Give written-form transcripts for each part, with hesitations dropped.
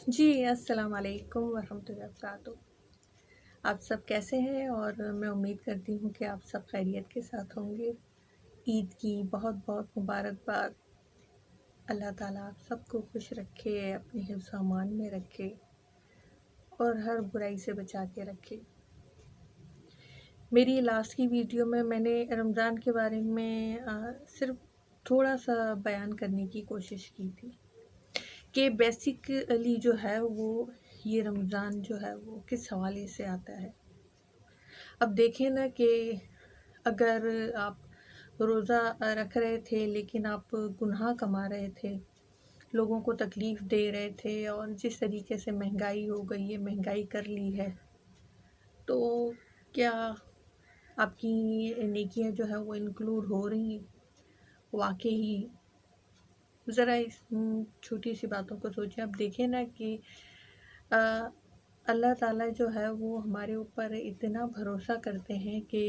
جی, السلام علیکم ورحمۃ اللہ وبرکاتہ. آپ سب کیسے ہیں؟ اور میں امید کرتی ہوں کہ آپ سب خیریت کے ساتھ ہوں گے. عید کی بہت بہت مبارکباد. اللہ تعالیٰ آپ سب کو خوش رکھے، اپنے حفظ و امان میں رکھے اور ہر برائی سے بچا کے رکھے. میری لاسٹ کی ویڈیو میں نے رمضان کے بارے میں صرف تھوڑا سا بیان کرنے کی کوشش کی تھی کہ بیسیکلی جو ہے وہ یہ رمضان جو ہے وہ کس حوالے سے آتا ہے. اب دیکھیں نا کہ اگر آپ روزہ رکھ رہے تھے لیکن آپ گناہ کما رہے تھے، لوگوں کو تکلیف دے رہے تھے، اور جس طریقے سے مہنگائی ہو گئی ہے، مہنگائی کر لی ہے، تو کیا آپ کی نیکیاں جو ہے وہ انکلوڈ ہو رہی ہیں؟ واقعی ذرا اس چھوٹی سی باتوں کو سوچیں. اب دیکھیں نا کہ اللہ تعالیٰ جو ہے وہ ہمارے اوپر اتنا بھروسہ کرتے ہیں کہ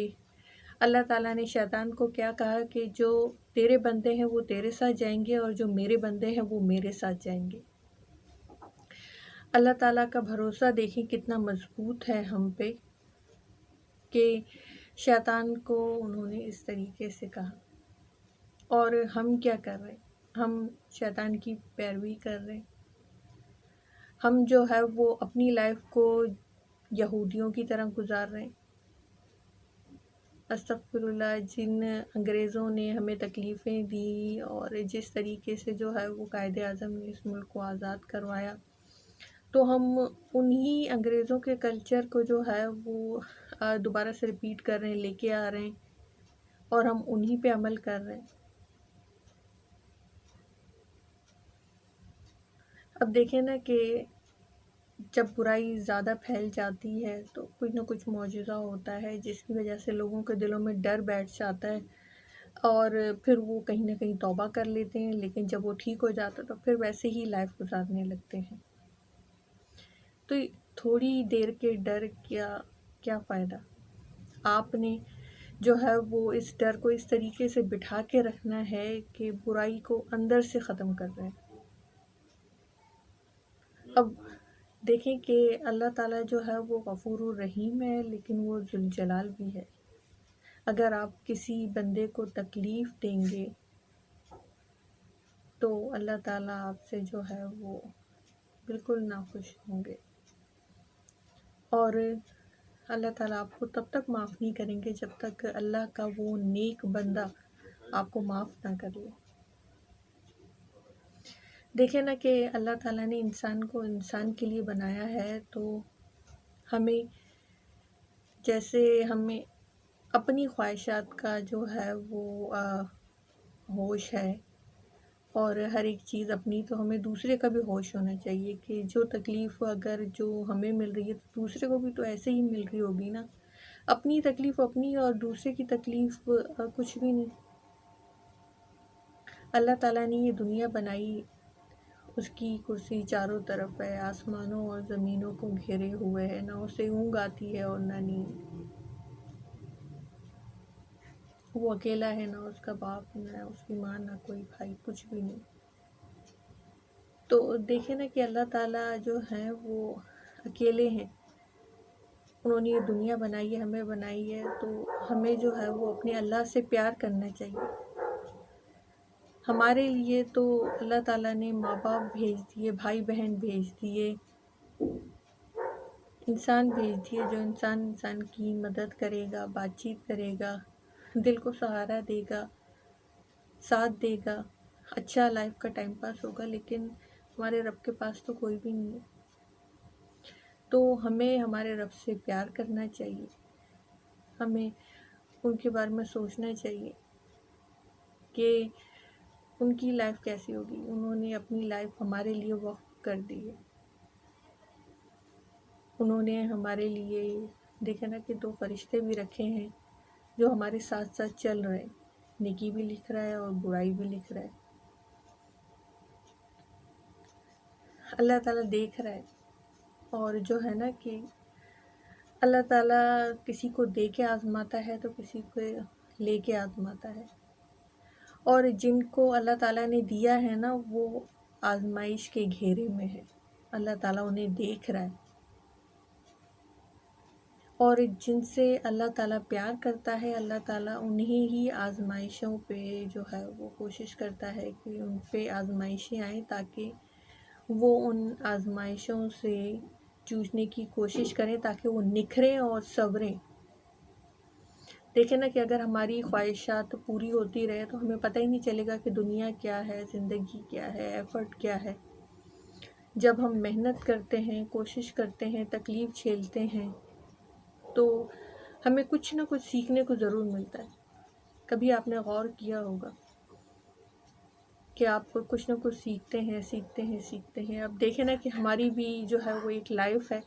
اللہ تعالیٰ نے شیطان کو کیا کہا کہ جو تیرے بندے ہیں وہ تیرے ساتھ جائیں گے اور جو میرے بندے ہیں وہ میرے ساتھ جائیں گے. اللہ تعالیٰ کا بھروسہ دیکھیں کتنا مضبوط ہے ہم پہ کہ شیطان کو انہوں نے اس طریقے سے کہا. اور ہم کیا کر رہے ہیں؟ ہم شیطان کی پیروی کر رہے ہیں. ہم جو ہے وہ اپنی لائف کو یہودیوں کی طرح گزار رہے ہیں. استغفر اللہ. جن انگریزوں نے ہمیں تکلیفیں دی اور جس طریقے سے جو ہے وہ قائد اعظم نے اس ملک کو آزاد کروایا، تو ہم انہی انگریزوں کے کلچر کو جو ہے وہ دوبارہ سے ریپیٹ کر رہے ہیں، لے کے آ رہے ہیں، اور ہم انہی پہ عمل کر رہے ہیں. اب دیکھیں نا کہ جب برائی زیادہ پھیل جاتی ہے تو کچھ نہ کچھ معجزہ ہوتا ہے جس کی وجہ سے لوگوں کے دلوں میں ڈر بیٹھ جاتا ہے، اور پھر وہ کہیں نہ کہیں توبہ کر لیتے ہیں. لیکن جب وہ ٹھیک ہو جاتا ہے تو پھر ویسے ہی لائف گزارنے لگتے ہیں. تو تھوڑی دیر کے ڈر کیا فائدہ؟ آپ نے جو ہے وہ اس ڈر کو اس طریقے سے بٹھا کے رکھنا ہے کہ برائی کو اندر سے ختم کر رہے ہیں. اب دیکھیں کہ اللہ تعالیٰ جو ہے وہ غفور الرحیم ہے، لیکن وہ ذوالجلال بھی ہے. اگر آپ کسی بندے کو تکلیف دیں گے تو اللہ تعالیٰ آپ سے جو ہے وہ بالکل ناخوش ہوں گے، اور اللہ تعالیٰ آپ کو تب تک معاف نہیں کریں گے جب تک اللہ کا وہ نیک بندہ آپ کو معاف نہ کر لے. دیکھیں نا کہ اللہ تعالیٰ نے انسان کو انسان کے لیے بنایا ہے، تو ہمیں جیسے ہمیں اپنی خواہشات کا جو ہے وہ ہوش ہے، اور ہر ایک چیز اپنی، تو ہمیں دوسرے کا بھی ہوش ہونا چاہیے کہ جو تکلیف اگر جو ہمیں مل رہی ہے تو دوسرے کو بھی تو ایسے ہی مل رہی ہوگی نا. اپنی تکلیف اپنی اور دوسرے کی تکلیف کچھ بھی نہیں. اللہ تعالیٰ نے یہ دنیا بنائی، اس کی کرسی چاروں طرف ہے، آسمانوں اور زمینوں کو گھیرے ہوئے ہے، نہ اسے اونگ آتی ہے اور نہ نیند. وہ اکیلا ہے، نہ اس کا باپ، نہ اس کی ماں، نہ کوئی بھائی، کچھ بھی نہیں. تو دیکھیں نا کہ اللہ تعالیٰ جو ہیں وہ اکیلے ہیں. انہوں نے یہ دنیا بنائی ہے، ہمیں بنائی ہے، تو ہمیں جو ہے وہ اپنے اللہ سے پیار کرنا چاہیے. ہمارے لیے تو اللہ تعالیٰ نے ماں باپ بھیج دیے، بھائی بہن بھیج دیے، انسان بھیج دیے جو انسان کی مدد کرے گا، بات چیت کرے گا، دل کو سہارا دے گا، ساتھ دے گا، اچھا لائف کا ٹائم پاس ہوگا. لیکن ہمارے رب کے پاس تو کوئی بھی نہیں ہے. تو ہمیں ہمارے رب سے پیار کرنا چاہیے، ہمیں ان کے بارے میں سوچنا چاہیے کہ ان کی لائف کیسی ہوگی. انہوں نے اپنی لائف ہمارے لیے وقف کر دی ہے. انہوں نے ہمارے لیے دیکھا نا کہ 2 فرشتے بھی رکھے ہیں جو ہمارے ساتھ ساتھ چل رہے ہیں. نیکی بھی لکھ رہا ہے اور برائی بھی لکھ رہا ہے. اللہ تعالیٰ دیکھ رہا ہے. اور جو ہے نا کہ اللہ تعالیٰ کسی کو دے کے آزماتا ہے تو کسی کو لے کے آزماتا ہے. اور جن کو اللہ تعالیٰ نے دیا ہے نا وہ آزمائش کے گھیرے میں ہے. اللہ تعالیٰ انہیں دیکھ رہا ہے، اور جن سے اللہ تعالیٰ پیار کرتا ہے اللہ تعالیٰ انہیں ہی آزمائشوں پہ جو ہے وہ کوشش کرتا ہے کہ ان پہ آزمائشیں آئیں تاکہ وہ ان آزمائشوں سے جوجھنے کی کوشش کریں، تاکہ وہ نکھریں اور سنوریں۔ دیکھیں نا کہ اگر ہماری خواہشات پوری ہوتی رہے تو ہمیں پتہ ہی نہیں چلے گا کہ دنیا کیا ہے، زندگی کیا ہے، ایفرٹ کیا ہے۔ جب ہم محنت کرتے ہیں، کوشش کرتے ہیں، تکلیف جھیلتے ہیں، تو ہمیں کچھ نہ کچھ سیکھنے کو ضرور ملتا ہے۔ کبھی آپ نے غور کیا ہوگا کہ آپ کچھ نہ کچھ سیکھتے ہیں۔ اب دیکھیں نا کہ ہماری بھی جو ہے وہ ایک لائف ہے،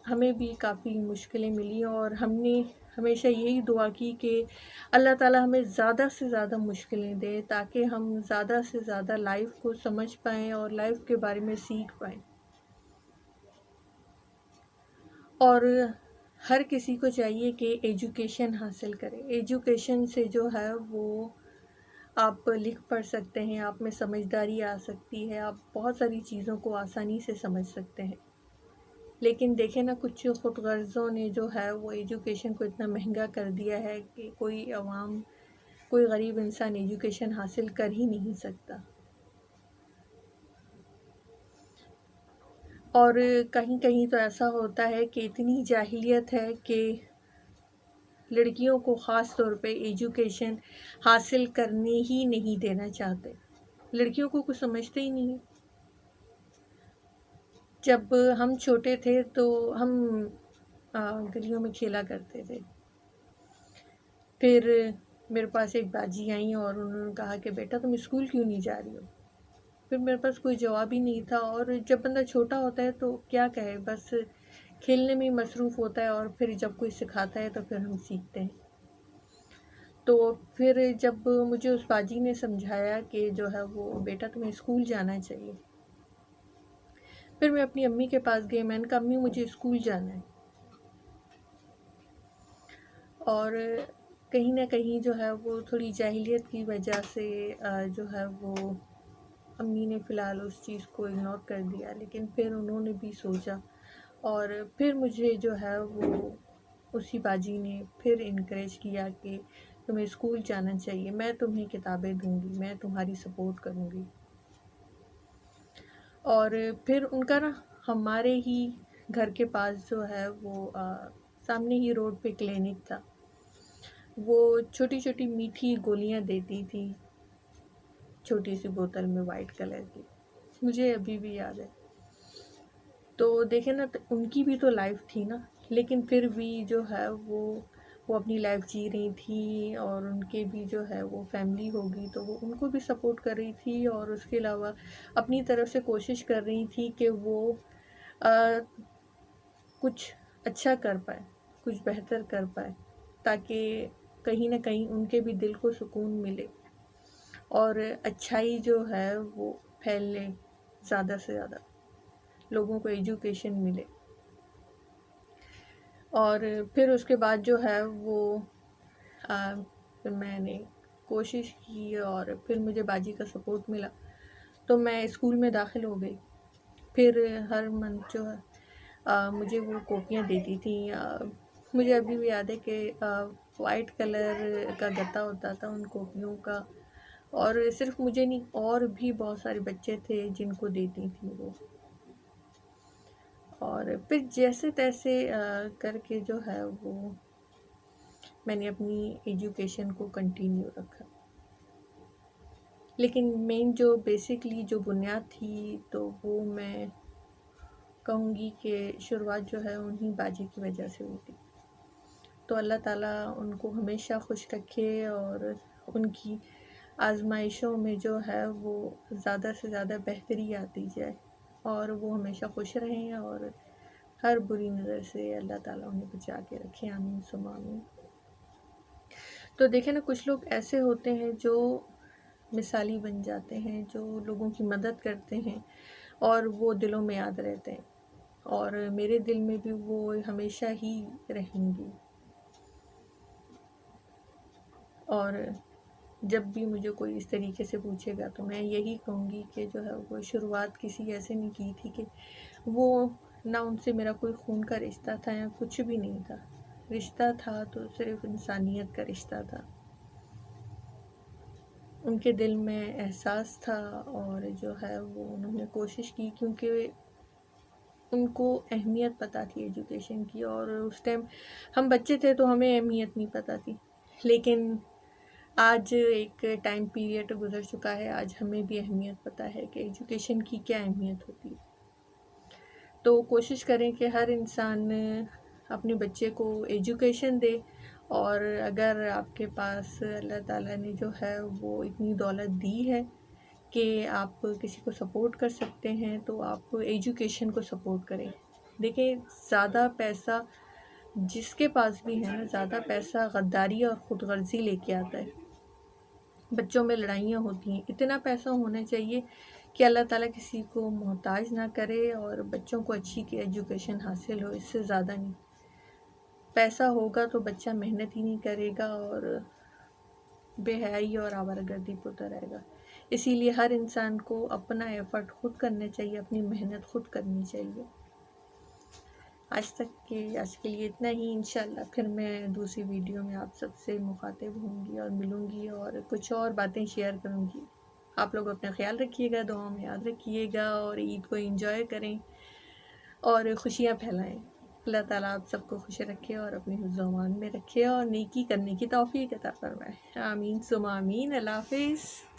ہمیں بھی کافی مشکلیں ملی، اور ہم نے ہمیشہ یہی دعا کی کہ اللہ تعالیٰ ہمیں زیادہ سے زیادہ مشکلیں دے تاکہ ہم زیادہ سے زیادہ لائف کو سمجھ پائیں اور لائف کے بارے میں سیکھ پائیں۔ اور ہر کسی کو چاہیے کہ ایجوکیشن حاصل کرے۔ ایجوکیشن سے جو ہے وہ آپ لکھ پڑھ سکتے ہیں، آپ میں سمجھداری آ سکتی ہے، آپ بہت ساری چیزوں کو آسانی سے سمجھ سکتے ہیں۔ لیکن دیکھیں نا کچھ خود غرضوں نے جو ہے وہ ایجوکیشن کو اتنا مہنگا کر دیا ہے کہ کوئی غریب انسان ایجوکیشن حاصل کر ہی نہیں سکتا۔ اور کہیں کہیں تو ایسا ہوتا ہے کہ اتنی جاہلیت ہے کہ لڑکیوں کو خاص طور پہ ایجوکیشن حاصل کرنے ہی نہیں دینا چاہتے، لڑکیوں کو کچھ سمجھتے ہی نہیں۔ جب ہم چھوٹے تھے تو ہم گلیوں میں کھیلا کرتے تھے، پھر میرے پاس ایک باجی آئیں اور انہوں نے کہا کہ بیٹا تم اسکول کیوں نہیں جا رہی ہو؟ پھر میرے پاس کوئی جواب ہی نہیں تھا، اور جب بندہ چھوٹا ہوتا ہے تو کیا کہے، بس کھیلنے میں مصروف ہوتا ہے، اور پھر جب کوئی سکھاتا ہے تو پھر ہم سیکھتے ہیں۔ تو پھر جب مجھے اس باجی نے سمجھایا کہ جو ہے وہ بیٹا تمہیں اسکول جانا چاہیے، پھر میں اپنی امی کے پاس گئی، میں نے کہا امی مجھے اسکول جانا ہے۔ اور کہیں نہ کہیں جو ہے وہ تھوڑی جاہلیت کی وجہ سے جو ہے وہ امی نے فی الحال اس چیز کو اگنور کر دیا، لیکن پھر انہوں نے بھی سوچا، اور پھر مجھے جو ہے وہ اسی باجی نے پھر انکریج کیا کہ تمہیں اسکول جانا چاہیے، میں تمہیں کتابیں دوں گی، میں تمہاری سپورٹ کروں گی۔ اور پھر ان کا نا ہمارے ہی گھر کے پاس جو ہے وہ سامنے ہی روڈ پہ کلینک تھا، وہ چھوٹی چھوٹی میٹھی گولیاں دیتی تھی، چھوٹی سی بوتل میں وائٹ کلر کی، مجھے ابھی بھی یاد ہے۔ تو دیکھیں نا ان کی بھی تو لائف تھی نا، لیکن پھر بھی جو ہے وہ اپنی لائف جی رہی تھی، اور ان کے بھی جو ہے وہ فیملی ہوگی تو وہ ان کو بھی سپورٹ کر رہی تھی، اور اس کے علاوہ اپنی طرف سے کوشش کر رہی تھی کہ وہ کچھ اچھا کر پائے، کچھ بہتر کر پائے، تاکہ کہیں نہ کہیں ان کے بھی دل کو سکون ملے اور اچھائی جو ہے وہ پھیلے، زیادہ سے زیادہ لوگوں کو ایجوکیشن ملے۔ اور پھر اس کے بعد جو ہے وہ میں نے کوشش کی، اور پھر مجھے باجی کا سپورٹ ملا تو میں اسکول میں داخل ہو گئی۔ پھر ہر منتھ جو ہے مجھے وہ کاپیاں دیتی تھیں، مجھے ابھی بھی یاد ہے کہ وائٹ کلر کا گتا ہوتا تھا ان کاپیوں کا، اور صرف مجھے نہیں اور بھی بہت سارے بچے تھے جن کو دیتی تھیں وہ۔ اور پھر جیسے تیسے کر کے جو ہے وہ میں نے اپنی ایجوکیشن کو کنٹینیو رکھا، لیکن مین جو بیسکلی جو بنیاد تھی تو وہ میں کہوں گی کہ شروعات جو ہے انہی باجی کی وجہ سے ہوئی تھی۔ تو اللہ تعالیٰ ان کو ہمیشہ خوش رکھے، اور ان کی آزمائشوں میں جو ہے وہ زیادہ سے زیادہ بہتری آتی جائے، اور وہ ہمیشہ خوش رہیں، اور ہر بری نظر سے اللہ تعالیٰ انہیں بچا کے رکھے، آمین ثم آمین۔ تو دیکھیں نا کچھ لوگ ایسے ہوتے ہیں جو مثالی بن جاتے ہیں، جو لوگوں کی مدد کرتے ہیں، اور وہ دلوں میں یاد رہتے ہیں، اور میرے دل میں بھی وہ ہمیشہ ہی رہیں گی۔ اور جب بھی مجھے کوئی اس طریقے سے پوچھے گا تو میں یہی کہوں گی کہ جو ہے وہ شروعات کسی ایسے نہیں کی تھی کہ وہ نہ ان سے میرا کوئی خون کا رشتہ تھا یا کچھ بھی نہیں تھا. رشتہ تھا تو صرف انسانیت کا رشتہ تھا. ان کے دل میں احساس تھا اور جو ہے وہ انہوں نے کوشش کی، کیونکہ ان کو اہمیت پتہ تھی ایجوکیشن کی. اور اس ٹائم ہم بچے تھے تو ہمیں اہمیت نہیں پتہ تھی، لیکن آج ایک ٹائم پیریڈ گزر چکا ہے. آج ہمیں بھی اہمیت پتہ ہے کہ ایجوکیشن کی کیا اہمیت ہوتی ہے. تو کوشش کریں کہ ہر انسان اپنے بچے کو ایجوکیشن دے. اور اگر آپ کے پاس اللہ تعالیٰ نے جو ہے وہ اتنی دولت دی ہے کہ آپ کسی کو سپورٹ کر سکتے ہیں تو آپ ایجوکیشن کو سپورٹ کریں. دیکھیں، زیادہ پیسہ جس کے پاس بھی ہے نا، زیادہ پیسہ غداری اور خود غرضی لے کے آتا ہے. بچوں میں لڑائیاں ہوتی ہیں. اتنا پیسہ ہونا چاہیے کہ اللہ تعالیٰ کسی کو محتاج نہ کرے اور بچوں کو اچھی ایجوکیشن حاصل ہو. اس سے زیادہ نہیں. پیسہ ہوگا تو بچہ محنت ہی نہیں کرے گا اور بے حیائی اور آوارہ گردی پہ ہوتا رہے گا. اسی لیے ہر انسان کو اپنا ایفرٹ خود کرنا چاہیے، اپنی محنت خود کرنی چاہیے. آج کے لیے اتنا ہی. انشاءاللہ پھر میں دوسری ویڈیو میں آپ سب سے مخاطب ہوں گی اور ملوں گی اور کچھ اور باتیں شیئر کروں گی. آپ لوگ اپنا خیال رکھیے گا، دعاؤں میں یاد رکھیے گا اور عید کو انجوائے کریں اور خوشیاں پھیلائیں. اللہ تعالیٰ آپ سب کو خوش رکھے اور اپنی حفظ و امان میں رکھے اور نیکی کرنے کی توفیق عطا فرمائے. آمین ثم آمین. اللہ حافظ.